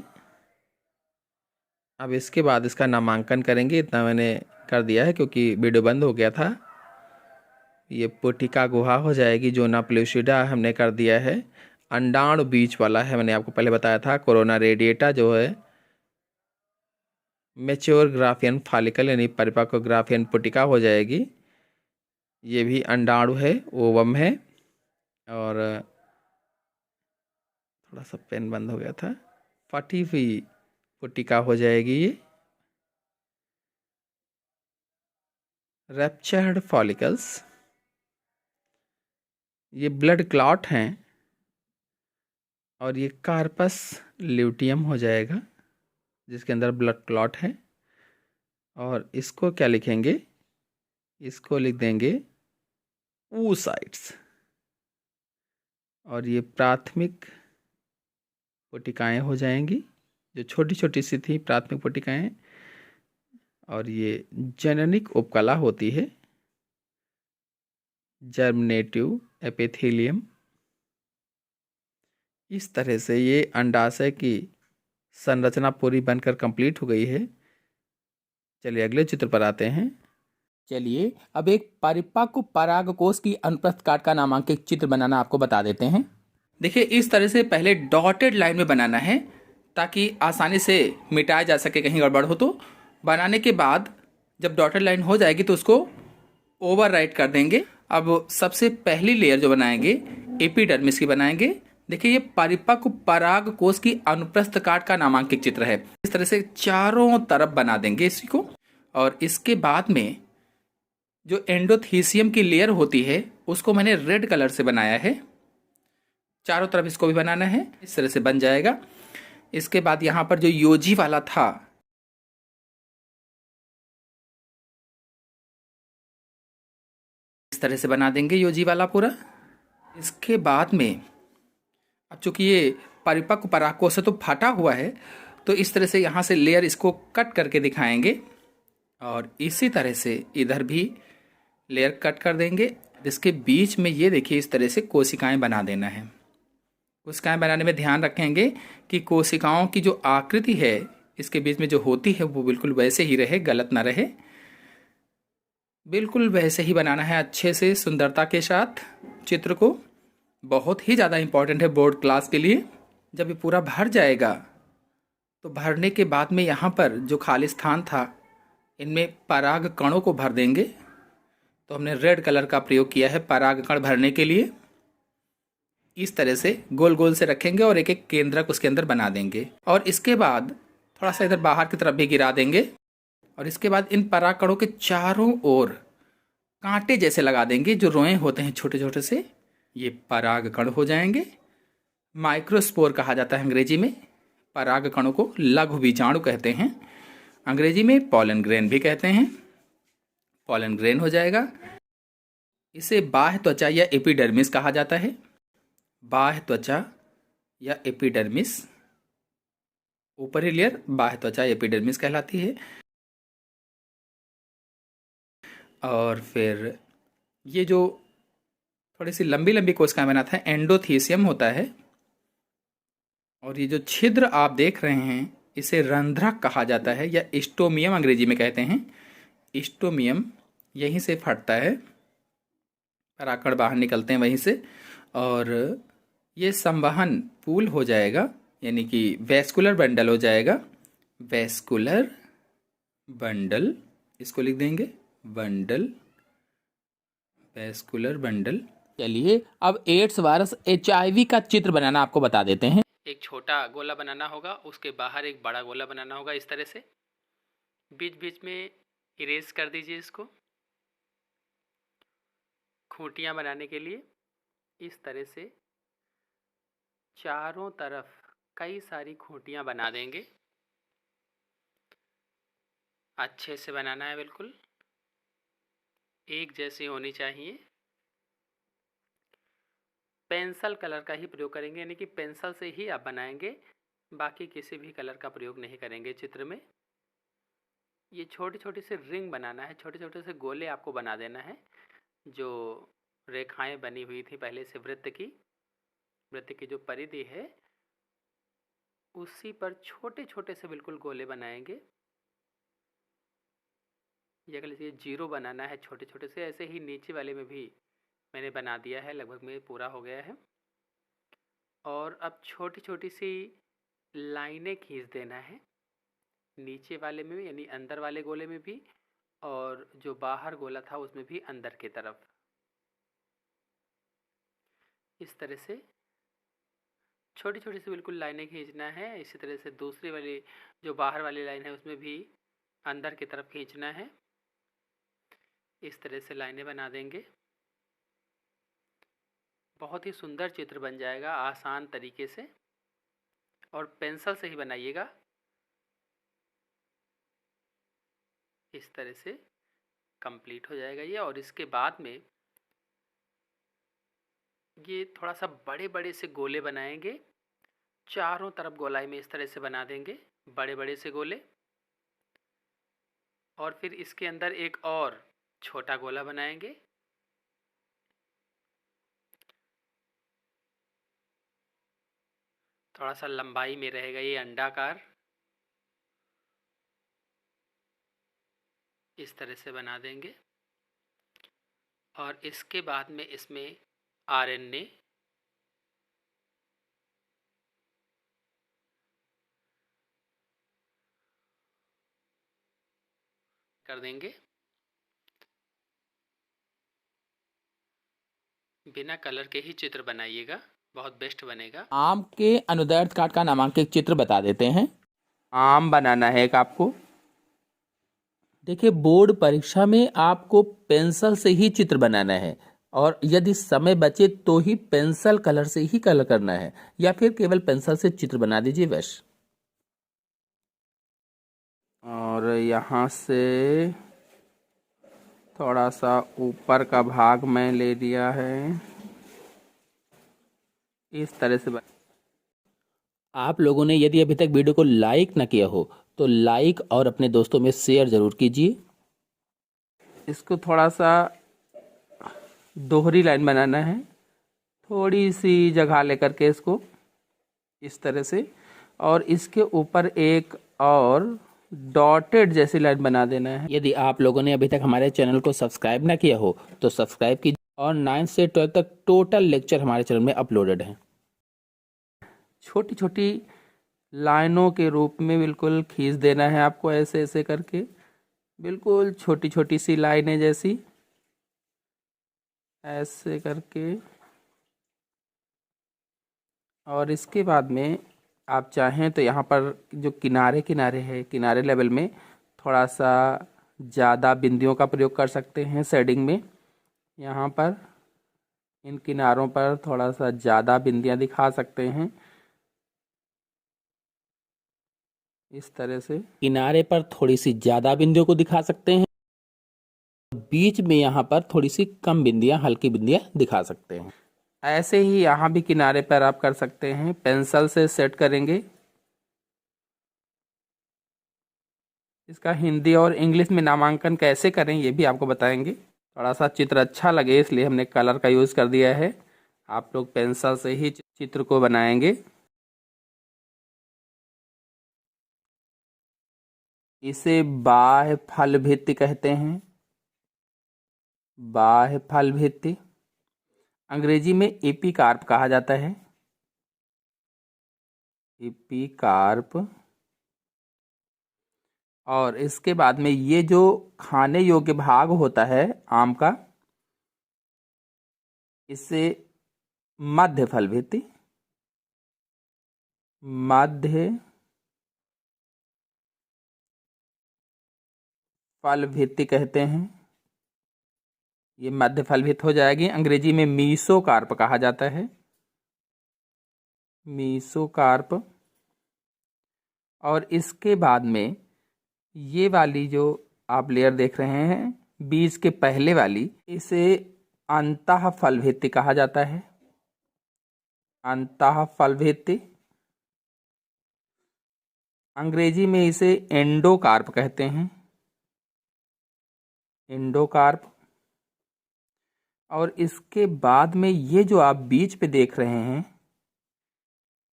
अब इसके बाद इसका नामांकन करेंगे। इतना मैंने कर दिया है क्योंकि वीडियो बंद हो गया था। ये पुटिका गुहा हो जाएगी। जोना प्लूसिडा हमने कर दिया है। अंडाणु बीज वाला है, मैंने आपको पहले बताया था। कोरोना रेडिएटा जो है मेच्योर ग्राफियन फॉलिकल यानी परिपक्व ग्राफियन पुटिका हो जाएगी। ये भी अंडाणु है, ओवम है। और थोड़ा सा पेन बंद हो गया था। फटी हुई पुटिका हो जाएगी ये। रैप्चर्ड फॉलिकल्स, ये ब्लड क्लॉट हैं। और ये कार्पस ल्यूटियम हो जाएगा जिसके अंदर ब्लड क्लॉट है। और इसको क्या लिखेंगे, इसको लिख देंगे oocytes। और ये प्राथमिक पुटिकाएं हो जाएंगी जो छोटी छोटी सी थी प्राथमिक पुटिकाएं। और ये जननिक उपकला होती है, जर्मिनेटिव एपिथेलियम। इस तरह से ये अंडाशय की संरचना पूरी बनकर कंप्लीट हो गई है। चलिए अगले चित्र पर आते हैं। चलिए अब एक परिपक्व परागकोश की अनुप्रस्थ काट का नामांकित चित्र बनाना आपको बता देते हैं। देखिए इस तरह से पहले डॉटेड लाइन में बनाना है ताकि आसानी से मिटाया जा सके कहीं गड़बड़ हो तो। बनाने के बाद जब डॉटेड लाइन हो जाएगी तो उसको ओवरराइट कर देंगे। अब सबसे पहली लेयर जो बनाएंगे एपिडर्मिस की बनाएंगे। देखिए ये परिपक्व परागकोश की अनुप्रस्थ काट का नामांकित चित्र है। इस तरह से चारों तरफ बना देंगे इसी को। और इसके बाद में जो एंडोथीसियम की लेयर होती है उसको मैंने रेड कलर से बनाया है। चारों तरफ इसको भी बनाना है। इस तरह से बन जाएगा। इसके बाद यहाँ पर जो योजी वाला था इस तरह से बना देंगे योजी वाला पूरा। इसके बाद में अब चूंकि ये परिपक्व परागकोश से तो फटा हुआ है तो इस तरह से यहाँ से लेयर इसको कट करके दिखाएंगे। और इसी तरह से इधर भी लेयर कट कर देंगे। इसके बीच में ये देखिए इस तरह से कोशिकाएं बना देना है। कोशिकाएं बनाने में ध्यान रखेंगे कि कोशिकाओं की जो आकृति है इसके बीच में जो होती है वो बिल्कुल वैसे ही रहे, गलत ना रहे। बिल्कुल वैसे ही बनाना है अच्छे से सुंदरता के साथ चित्र को। बहुत ही ज़्यादा इम्पॉर्टेंट है बोर्ड क्लास के लिए। जब ये पूरा भर जाएगा तो भरने के बाद में यहाँ पर जो खाली स्थान था इनमें पराग कणों को भर देंगे। तो हमने रेड कलर का प्रयोग किया है पराग कण भरने के लिए। इस तरह से गोल गोल से रखेंगे और एक एक केंद्रक उसके अंदर बना देंगे। और इसके बाद थोड़ा सा इधर बाहर की तरफ भी गिरा देंगे। और इसके बाद इन पराग कणों के चारों ओर कांटे जैसे लगा देंगे, जो रोए होते हैं छोटे छोटे से। ये पराग कण हो जाएंगे। माइक्रोस्पोर कहा जाता है अंग्रेजी में। पराग कणों को लघु बीजाणु कहते हैं। अंग्रेजी में पॉलन ग्रेन भी कहते हैं। पॉलन ग्रेन हो जाएगा। इसे बाह्य त्वचा या एपिडर्मिस कहा जाता है। बाह्य त्वचा या एपिडर्मिस, ऊपरी लेयर बाह्य त्वचा एपिडर्मिस कहलाती है। और फिर ये जो थोड़ी सी लंबी लंबी कोशिकाएं बनाता है एंडोथीसियम होता है। और ये जो छिद्र आप देख रहे हैं इसे रंध्रक कहा जाता है या स्टोमियम अंग्रेजी में कहते हैं। स्टोमियम यहीं से फटता है, परागकण बाहर निकलते हैं वहीं से। और ये संवहन पूल हो जाएगा यानी कि वैस्कुलर बंडल हो जाएगा। वैस्कुलर बंडल, इसको लिख देंगे बंडल, वैस्कुलर बंडल। चलिए अब एड्स वायरस HIV का चित्र बनाना आपको बता देते हैं। एक छोटा गोला बनाना होगा, उसके बाहर एक बड़ा गोला बनाना होगा इस तरह से। बीच बीच में इरेज कर दीजिए इसको। खूंटियाँ बनाने के लिए इस तरह से चारों तरफ कई सारी खूंटियाँ बना देंगे। अच्छे से बनाना है, बिल्कुल एक जैसी होनी चाहिए। पेंसिल कलर का ही प्रयोग करेंगे, यानी कि पेंसिल से ही आप बनाएंगे, बाकी किसी भी कलर का प्रयोग नहीं करेंगे चित्र में। ये छोटी छोटी से रिंग बनाना है, छोटे छोटे से गोले आपको बना देना है। जो रेखाएं बनी हुई थी पहले से वृत्त की जो परिधि है उसी पर छोटे छोटे से बिल्कुल गोले बनाएंगे। ये कह लीजिए जीरो बनाना है छोटे छोटे से। ऐसे ही नीचे वाले में भी मैंने बना दिया है, लगभग में पूरा हो गया है। और अब छोटी छोटी सी लाइनें खींच देना है नीचे वाले में, यानी अंदर वाले गोले में भी, और जो बाहर गोला था उसमें भी अंदर की तरफ। इस तरह से छोटी छोटी सी बिल्कुल लाइनें खींचना है। इसी तरह से दूसरी वाली जो बाहर वाली लाइन है उसमें भी अंदर की तरफ खींचना है। इस तरह से लाइनें बना देंगे। बहुत ही सुंदर चित्र बन जाएगा आसान तरीके से, और पेंसिल से ही बनाइएगा। इस तरह से कंप्लीट हो जाएगा ये। और इसके बाद में ये थोड़ा सा बड़े बड़े से गोले बनाएंगे। चारों तरफ गोलाई में इस तरह से बना देंगे बड़े बड़े से गोले। और फिर इसके अंदर एक और छोटा गोला बनाएंगे। थोड़ा सा लंबाई में रहेगा ये अंडाकार। इस तरह से बना देंगे। और इसके बाद में इसमें RNA कर देंगे। बिना कलर के ही चित्र बनाइएगा, बहुत बेस्ट बनेगा। आम के अनुदैर्ध्य काट का नामांकित चित्र बता देते हैं। आम बनाना है एक आपको। देखिए बोर्ड परीक्षा में आपको पेंसिल से ही चित्र बनाना है, और यदि समय बचे तो ही पेंसिल कलर से ही कलर करना है, या फिर केवल पेंसिल से चित्र बना दीजिए बस। और यहाँ से थोड़ा सा ऊपर का भाग मैं ले लिया है इस तरह से। आप लोगों ने यदि अभी तक वीडियो को लाइक ना किया हो तो लाइक और अपने दोस्तों में शेयर जरूर कीजिए। इसको थोड़ा सा दोहरी लाइन बनाना है, थोड़ी सी जगह लेकर के इसको इस तरह से, और इसके ऊपर एक और डॉटेड जैसी लाइन बना देना है। यदि आप लोगों ने अभी तक हमारे चैनल को सब्सक्राइब ना किया हो तो सब्सक्राइब कीजिए। और 9 से 12 तक टोटल लेक्चर हमारे चैनल में अपलोडेड हैं। छोटी छोटी लाइनों के रूप में बिल्कुल खींच देना है आपको, ऐसे ऐसे करके बिल्कुल छोटी छोटी सी लाइनें जैसी, ऐसे करके। और इसके बाद में आप चाहें तो यहाँ पर जो किनारे किनारे है, किनारे लेवल में थोड़ा सा ज़्यादा बिंदियों का प्रयोग कर सकते हैं शेडिंग में। यहाँ पर इन किनारों पर थोड़ा सा ज़्यादा बिंदियाँ दिखा सकते हैं इस तरह से। किनारे पर थोड़ी सी ज़्यादा बिंदियों को दिखा सकते हैं, बीच में यहाँ पर थोड़ी सी कम बिंदियाँ, हल्की बिंदियाँ दिखा सकते हैं। ऐसे ही यहाँ भी किनारे पर आप कर सकते हैं, पेंसिल से सेट करेंगे। इसका हिंदी और इंग्लिश में नामांकन कैसे करें ये भी आपको बताएंगे। थोड़ा सा चित्र अच्छा लगे इसलिए हमने कलर का यूज़ कर दिया है। आप लोग पेंसिल से ही चित्र को बनाएंगे। इसे बाह्य फल भित्ति कहते हैं, बाह्य फल भित्ति। अंग्रेजी में एपिकार्प कहा जाता है। एपिकार्प। और इसके बाद में ये जो खाने योग्य भाग होता है आम का, इसे मध्य फल भित्ति, मध्य फल भित्ति कहते हैं। ये मध्य फल भित्ति हो जाएगी। अंग्रेजी में मीसोकार्प कहा जाता है, मीसोकार्प। और इसके बाद में ये वाली जो आप लेयर देख रहे हैं बीज के पहले वाली, इसे अंतः फल भित्ति कहा जाता है, अंतः फल भित्ति। अंग्रेजी में इसे एंडोकार्प कहते हैं, एंडोकार्प। और इसके बाद में ये जो आप बीज पे देख रहे हैं,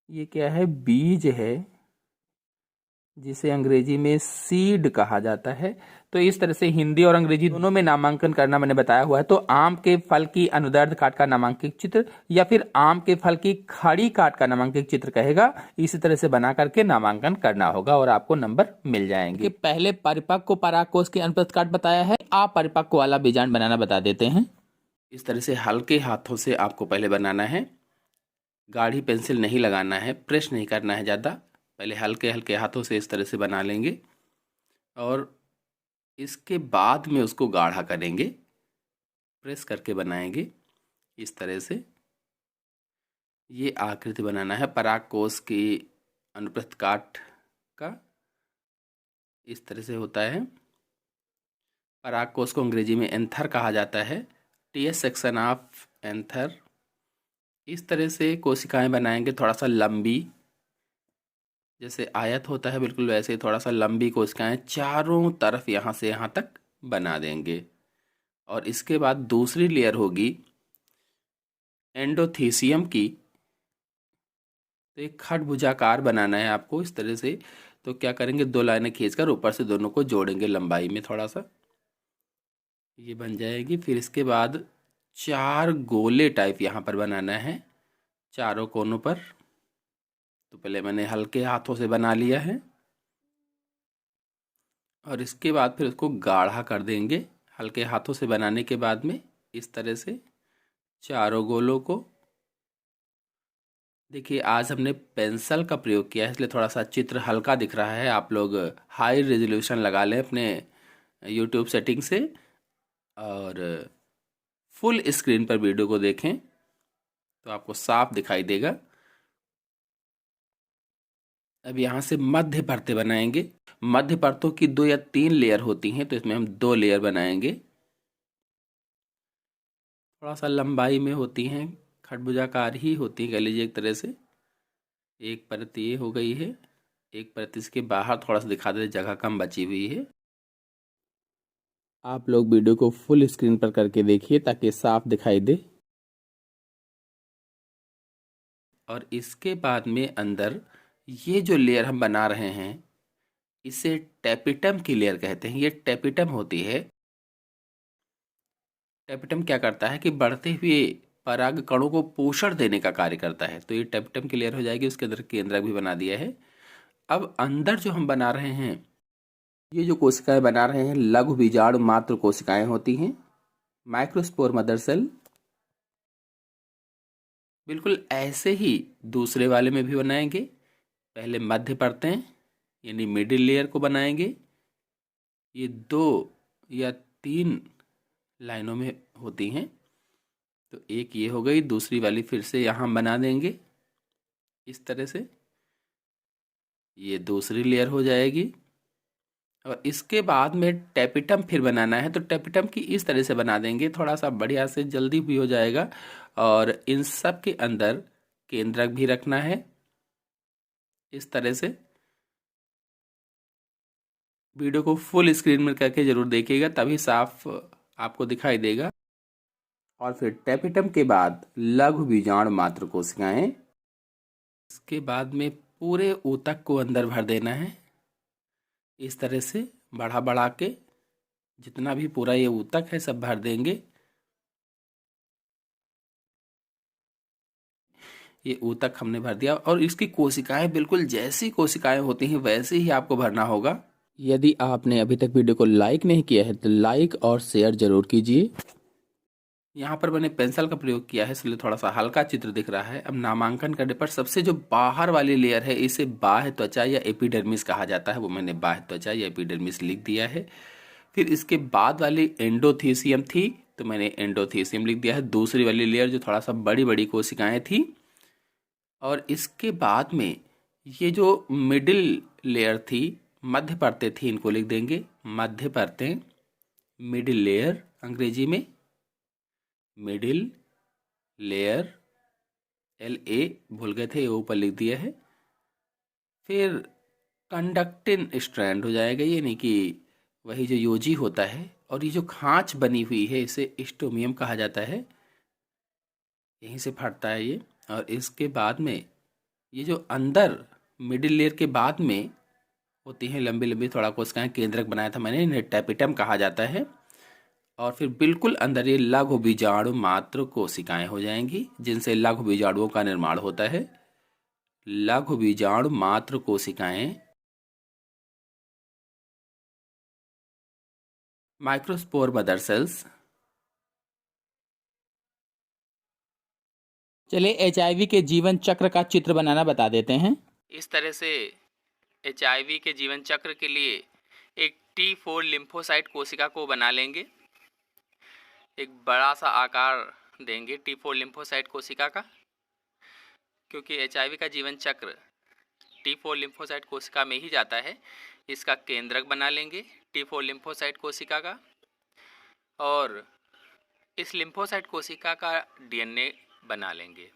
ये क्या है? बीज है, जिसे अंग्रेजी में सीड कहा जाता है। तो इस तरह से हिंदी और अंग्रेजी दोनों में नामांकन करना मैंने बताया हुआ है। तो आम के फल की अनुदैर्ध्य काट का नामांकित चित्र या फिर आम के फल की खड़ी काट का नामांकित चित्र कहेगा, इसी तरह से बना करके नामांकन करना होगा और आपको नंबर मिल जाएंगे। पहले परिपक्व को परागकोश की अनुप्रस्थ काट बताया है, आप परिपक्व वाला बीजांड बनाना बता देते हैं। इस तरह से हल्के हाथों से आपको पहले बनाना है, गाढ़ी पेंसिल नहीं लगाना है, प्रेस नहीं करना है ज़्यादा। पहले हल्के हल्के हाथों से इस तरह से बना लेंगे और इसके बाद में उसको गाढ़ा करेंगे, प्रेस करके बनाएंगे इस तरह से। ये आकृति बनाना है परागकोश की अनुप्रस्थ काट का, इस तरह से होता है। परागकोश को अंग्रेजी में एंथर कहा जाता है, टीएस सेक्शन ऑफ एंथर। इस तरह से कोशिकाएं बनाएंगे, थोड़ा सा लंबी, जैसे आयत होता है बिल्कुल वैसे थोड़ा सा लंबी कोशिकाएं चारों तरफ यहाँ से यहाँ तक बना देंगे। और इसके बाद दूसरी लेयर होगी एंडोथीसियम की। तो एक खडभुजाकार बनाना है आपको इस तरह से। तो क्या करेंगे, 2 लाइनें खींचकर ऊपर से दोनों को जोड़ेंगे लंबाई में थोड़ा सा, ये बन जाएगी। फिर इसके बाद 4 गोले टाइप यहाँ पर बनाना है चारों कोनों पर। तो पहले मैंने हल्के हाथों से बना लिया है और इसके बाद फिर उसको गाढ़ा कर देंगे हल्के हाथों से बनाने के बाद में, इस तरह से चारों गोलों को। देखिए आज हमने पेंसिल का प्रयोग किया है, इसलिए थोड़ा सा चित्र हल्का दिख रहा है। आप लोग हाई रेजोल्यूशन लगा लें अपने यूट्यूब सेटिंग से और फुल स्क्रीन पर वीडियो को देखें तो आपको साफ दिखाई देगा। अब यहाँ से मध्य परतें बनाएंगे। मध्य परतों की 2 या 3 लेयर होती हैं, तो इसमें हम 2 लेयर बनाएंगे। थोड़ा सा लंबाई में होती हैं, खडभुजाकार ही होती है कह लीजिए एक तरह से। एक परत ये हो गई है, एक परत इसके बाहर थोड़ा सा दिखा दे, जगह कम बची हुई है। आप लोग वीडियो को फुल स्क्रीन पर करके देखिए ताकि साफ दिखाई दे। और इसके बाद में अंदर ये जो लेयर हम बना रहे हैं इसे टेपिटम की लेयर कहते हैं। ये टेपिटम होती है। टेपिटम क्या करता है कि बढ़ते हुए पराग कणों को पोषण देने का कार्य करता है। तो ये टेपिटम की लेयर हो जाएगी। उसके अंदर केंद्रक भी बना दिया है। अब अंदर जो हम बना रहे हैं, ये जो कोशिकाएं बना रहे हैं लघु बीजाणु मात्र कोशिकाएं होती हैं, माइक्रोस्पोर मदर सेल। बिल्कुल ऐसे ही दूसरे वाले में भी बनाएंगे। पहले मध्य परतें यानी मिडिल लेयर को बनाएंगे। ये 2 या 3 लाइनों में होती हैं। तो एक ये हो गई, दूसरी वाली फिर से यहाँ बना देंगे इस तरह से। ये दूसरी लेयर हो जाएगी। और इसके बाद में टेपिटम फिर बनाना है, तो टेपिटम की इस तरह से बना देंगे, थोड़ा सा बढ़िया से, जल्दी भी हो जाएगा। और इन सब के अंदर केंद्रक भी रखना है इस तरह से। वीडियो को फुल स्क्रीन में करके जरूर देखिएगा, तभी साफ आपको दिखाई देगा। और फिर टेपिटम के बाद लघु बीजाणु मात्र कोशिकाएं। इसके बाद में पूरे ऊतक को अंदर भर देना है इस तरह से, बढ़ा बढ़ा के जितना भी पूरा ये ऊतक है सब भर देंगे। ये ऊ तक हमने भर दिया और इसकी कोशिकाएं बिल्कुल जैसी कोशिकाएं होती हैं वैसे ही आपको भरना होगा। यदि आपने अभी तक वीडियो को लाइक नहीं किया है तो लाइक और शेयर जरूर कीजिए। यहाँ पर मैंने पेंसिल का प्रयोग किया है इसलिए थोड़ा सा हल्का चित्र दिख रहा है। अब नामांकन करने पर सबसे जो बाहर वाली लेयर है इसे बाह्य त्वचा या एपिडर्मिस कहा जाता है, वो मैंने बाह्य त्वचा या एपिडर्मिस लिख दिया है। फिर इसके बाद वाली एंडोथीसियम थी तो मैंने एंडोथीसियम लिख दिया है, दूसरी वाली लेयर जो थोड़ा सा बड़ी बड़ी कोशिकाएं थी। और इसके बाद में ये जो मिडिल लेयर थी, मध्य परतें थी, इनको लिख देंगे मध्य परतें, मिडिल लेयर अंग्रेजी में मिडिल लेयर, LA भूल गए थे, ऊपर लिख दिया है। फिर कंडक्टिन स्ट्रैंड हो जाएगा, ये नहीं कि वही जो योजी होता है। और ये जो खांच बनी हुई है इसे स्टोमियम कहा जाता है, यहीं से फटता है ये। और इसके बाद में ये जो अंदर मिडिल लेयर के बाद में होती हैं लंबी लंबी थोड़ा कोशिकाएं, केंद्रक बनाया था मैंने, इन्हें टैपिटम कहा जाता है। और फिर बिल्कुल अंदर ये लघु बीजाणु मात्र कोशिकाएं हो जाएंगी जिनसे लघु बीजाणुओं का निर्माण होता है। लघु बीजाणु मात्र कोशिकाएं, माइक्रोस्पोर मदर सेल्स। चलिए HIV के जीवन चक्र का चित्र बनाना बता देते हैं। इस तरह से HIV के जीवन चक्र के लिए एक T4 लिम्फोसाइट कोशिका को बना लेंगे। एक बड़ा सा आकार देंगे T4 लिम्फोसाइट कोशिका का, क्योंकि HIV का जीवन चक्र T4 लिम्फोसाइट कोशिका में ही जाता है। इसका केंद्रक बना लेंगे T4 लिम्फोसाइट कोशिका का, और इस लिम्फोसाइट कोशिका का DNA बना लेंगे।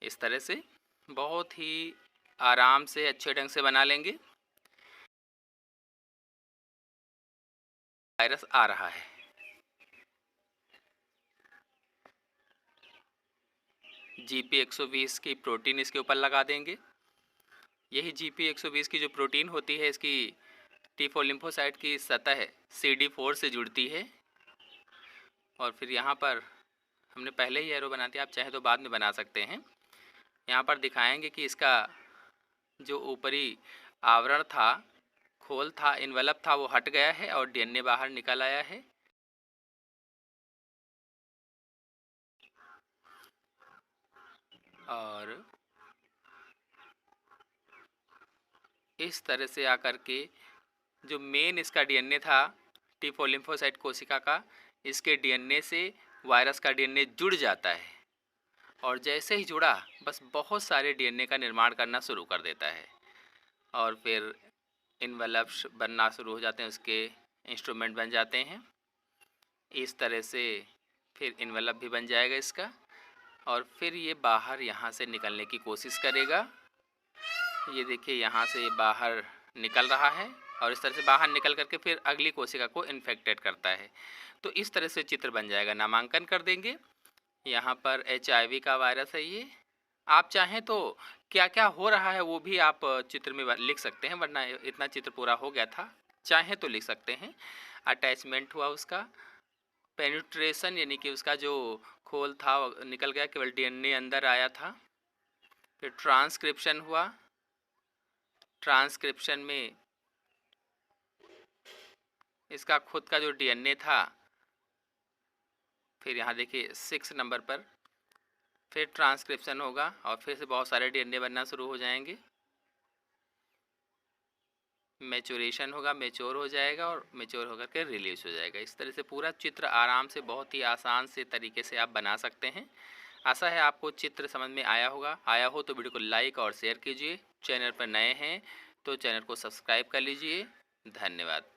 इस तरह से बहुत ही आराम से अच्छे ढंग से बना लेंगे। वायरस आ रहा है, GP120 की प्रोटीन इसके ऊपर लगा देंगे। यही GP120 की जो प्रोटीन होती है इसकी T4 लिम्फोसाइट की सतह CD4 से जुड़ती है। और फिर यहाँ पर हमने पहले ही एरो बना दिया, आप चाहे तो बाद में बना सकते हैं। यहाँ पर दिखाएंगे कि इसका जो ऊपरी आवरण था, खोल था, इन्वेलप था, वो हट गया है और DNA बाहर निकल आया है। और इस तरह से आकर के जो मेन इसका DNA था T4 लिम्फोसाइट कोशिका का, इसके DNA से वायरस का DNA जुड़ जाता है। और जैसे ही जुड़ा बस बहुत सारे DNA का निर्माण करना शुरू कर देता है और फिर इन्वेलप्स बनना शुरू हो जाते हैं, उसके इंस्ट्रूमेंट बन जाते हैं। इस तरह से फिर इन्वेलप भी बन जाएगा इसका, और फिर ये बाहर यहाँ से निकलने की कोशिश करेगा। ये देखिए यहाँ से बाहर निकल रहा है और इस तरह से बाहर निकल करके फिर अगली कोशिका को इन्फेक्टेड करता है। तो इस तरह से चित्र बन जाएगा। नामांकन कर देंगे। यहाँ पर HIV का वायरस है ये। आप चाहें तो क्या क्या हो रहा है वो भी आप चित्र में लिख सकते हैं, वरना इतना चित्र पूरा हो गया था। चाहें तो लिख सकते हैं। अटैचमेंट हुआ उसका, पेनिट्रेशन यानी कि उसका जो खोल था वो निकल गया, केवल DNA अंदर आया था। फिर ट्रांसक्रिप्शन हुआ, ट्रांसक्रिप्शन में इसका खुद का जो DNA था, फिर यहाँ देखिए 6 नंबर पर फिर ट्रांसक्रिप्शन होगा और फिर से बहुत सारे DNA बनना शुरू हो जाएंगे। मैचुरेशन होगा, मैच्योर हो जाएगा और मैच्योर होकर के रिलीज हो जाएगा। इस तरह से पूरा चित्र आराम से बहुत ही आसान से तरीके से आप बना सकते हैं। आशा है आपको चित्र समझ में आया होगा। आया हो तो वीडियो को लाइक और शेयर कीजिए। चैनल पर नए हैं तो चैनल को सब्सक्राइब कर लीजिए। धन्यवाद।